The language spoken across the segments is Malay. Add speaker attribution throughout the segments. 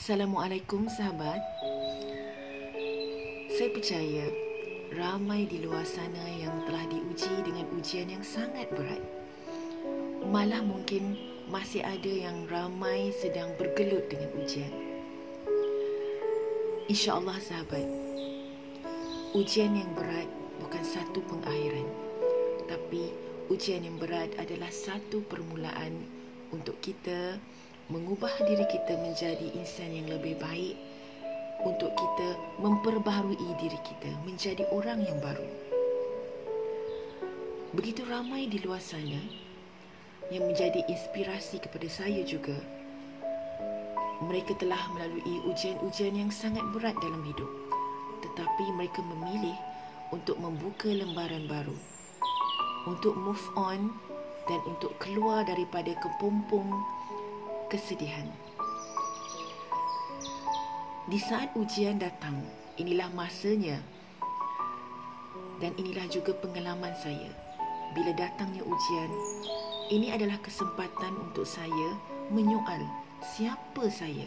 Speaker 1: Assalamualaikum sahabat. Saya percaya ramai di luar sana yang telah diuji dengan ujian yang sangat berat. Malah mungkin masih ada yang ramai sedang bergelut dengan ujian. InsyaAllah sahabat, ujian yang berat bukan satu pengakhiran, tapi ujian yang berat adalah satu permulaan untuk kita mengubah diri kita menjadi insan yang lebih baik, untuk kita memperbaharui diri kita menjadi orang yang baru. Begitu ramai di luar sana yang menjadi inspirasi kepada saya juga. Mereka telah melalui ujian-ujian yang sangat berat dalam hidup, tetapi mereka memilih untuk membuka lembaran baru, untuk move on dan untuk keluar daripada kepompong kesedihan. Di saat ujian datang, inilah masanya dan inilah juga pengalaman saya. Bila datangnya ujian, ini adalah kesempatan untuk saya menyoal siapa saya.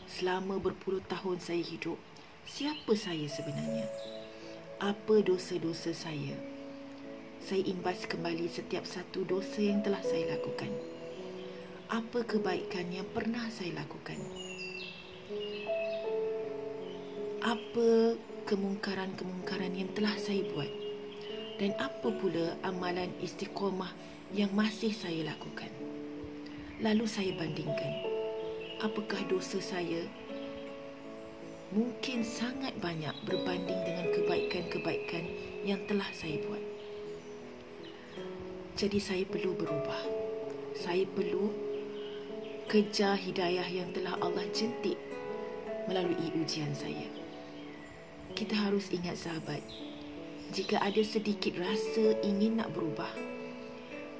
Speaker 1: Selama berpuluh tahun saya hidup, siapa saya sebenarnya? Apa dosa-dosa saya? Saya imbas kembali setiap satu dosa yang telah saya lakukan. Apa kebaikan yang pernah saya lakukan? Apa kemungkaran-kemungkaran yang telah saya buat? Dan apa pula amalan istiqamah yang masih saya lakukan? Lalu saya bandingkan, apakah dosa saya mungkin sangat banyak berbanding dengan kebaikan-kebaikan yang telah saya buat. Jadi saya perlu berubah. Saya perlu kejar hidayah yang telah Allah jentik melalui ujian saya. Kita harus ingat sahabat, jika ada sedikit rasa ingin nak berubah,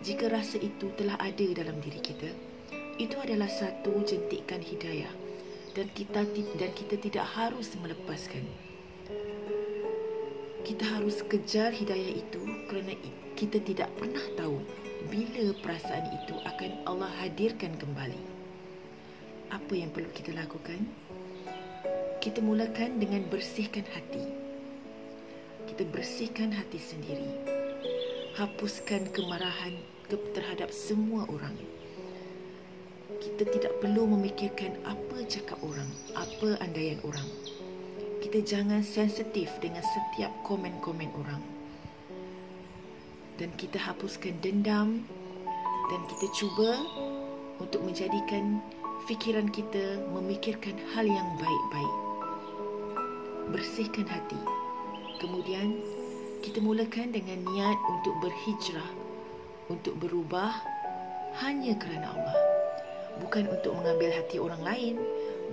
Speaker 1: jika rasa itu telah ada dalam diri kita, itu adalah satu jentikan hidayah dan kita tidak harus melepaskan. Kita harus kejar hidayah itu kerana kita tidak pernah tahu bila perasaan itu akan Allah hadirkan kembali. Apa yang perlu kita lakukan? Kita mulakan dengan bersihkan hati. Kita bersihkan hati sendiri. Hapuskan kemarahan terhadap semua orang. Kita tidak perlu memikirkan apa cakap orang, apa andaian orang. Kita jangan sensitif dengan setiap komen-komen orang. Dan kita hapuskan dendam dan kita cuba untuk menjadikan fikiran kita memikirkan hal yang baik-baik. Bersihkan hati. Kemudian kita mulakan dengan niat untuk berhijrah, untuk berubah hanya kerana Allah. Bukan untuk mengambil hati orang lain,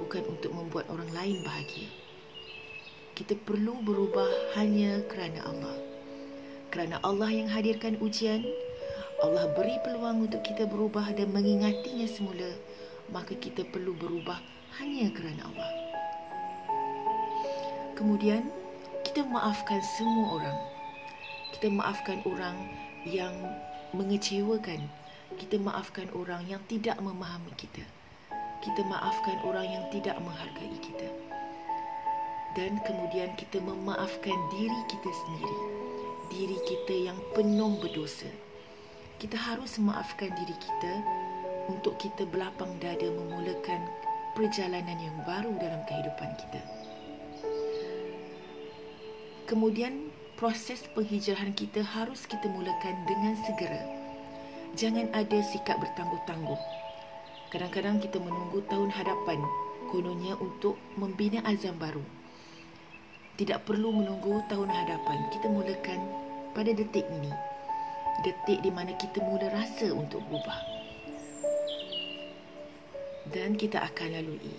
Speaker 1: bukan untuk membuat orang lain bahagia. Kita perlu berubah hanya kerana Allah. Kerana Allah yang hadirkan ujian, Allah beri peluang untuk kita berubah dan mengingatinya semula, maka kita perlu berubah hanya kerana Allah. Kemudian, kita maafkan semua orang. Kita maafkan orang yang mengecewakan. Kita maafkan orang yang tidak memahami kita. Kita maafkan orang yang tidak menghargai kita. Dan kemudian kita memaafkan diri kita sendiri. Diri kita yang penuh berdosa. Kita harus memaafkan diri kita untuk kita berlapang dada memulakan perjalanan yang baru dalam kehidupan kita. Kemudian proses penghijrahan kita harus kita mulakan dengan segera. Jangan ada sikap bertangguh-tangguh. Kadang-kadang kita menunggu tahun hadapan, kononnya untuk membina azam baru. Tidak perlu menunggu tahun hadapan, kita mulakan pada detik ini. Detik di mana kita mula rasa untuk berubah. Dan kita akan lalui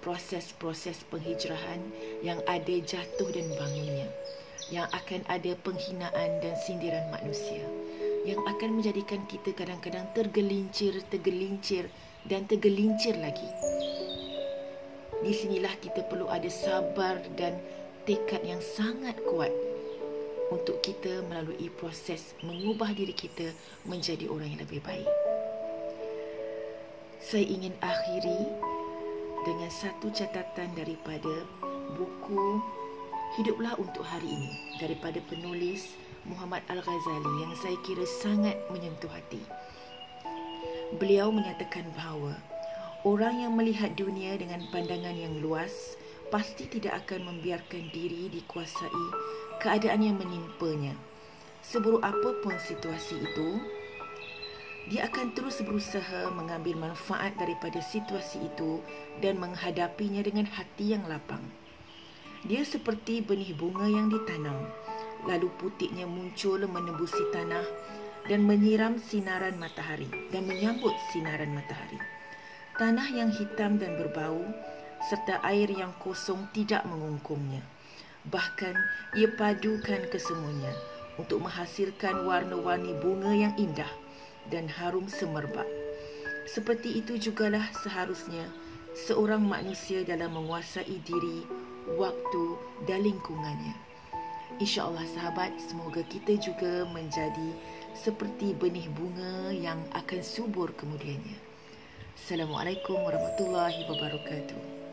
Speaker 1: proses-proses penghijrahan yang ada jatuh dan bangunnya, yang akan ada penghinaan dan sindiran manusia, yang akan menjadikan kita kadang-kadang tergelincir dan tergelincir lagi. Di sinilah kita perlu ada sabar dan tekad yang sangat kuat untuk kita melalui proses mengubah diri kita menjadi orang yang lebih baik. Saya ingin akhiri dengan dengan satu catatan daripada buku Hiduplah Untuk Hari Ini daripada penulis Muhammad Al-Ghazali yang saya kira sangat menyentuh hati. Beliau menyatakan bahawa orang yang melihat dunia dengan pandangan yang luas pasti tidak akan membiarkan diri dikuasai keadaan yang menimpanya. Seburuk apapun situasi itu, dia akan terus berusaha mengambil manfaat daripada situasi itu dan menghadapinya dengan hati yang lapang. Dia seperti benih bunga yang ditanam, lalu putiknya muncul menembusi tanah dan menyiram sinaran matahari dan menyambut sinaran matahari. Tanah yang hitam dan berbau serta air yang kosong tidak mengungkungnya. Bahkan ia padukan kesemuanya untuk menghasilkan warna-warni bunga yang indah dan harum semerbak. Seperti itu jugalah seharusnya seorang manusia dalam menguasai diri, waktu dan lingkungannya. InsyaAllah sahabat, semoga kita juga menjadi seperti benih bunga yang akan subur kemudiannya. Assalamualaikum warahmatullahi wabarakatuh.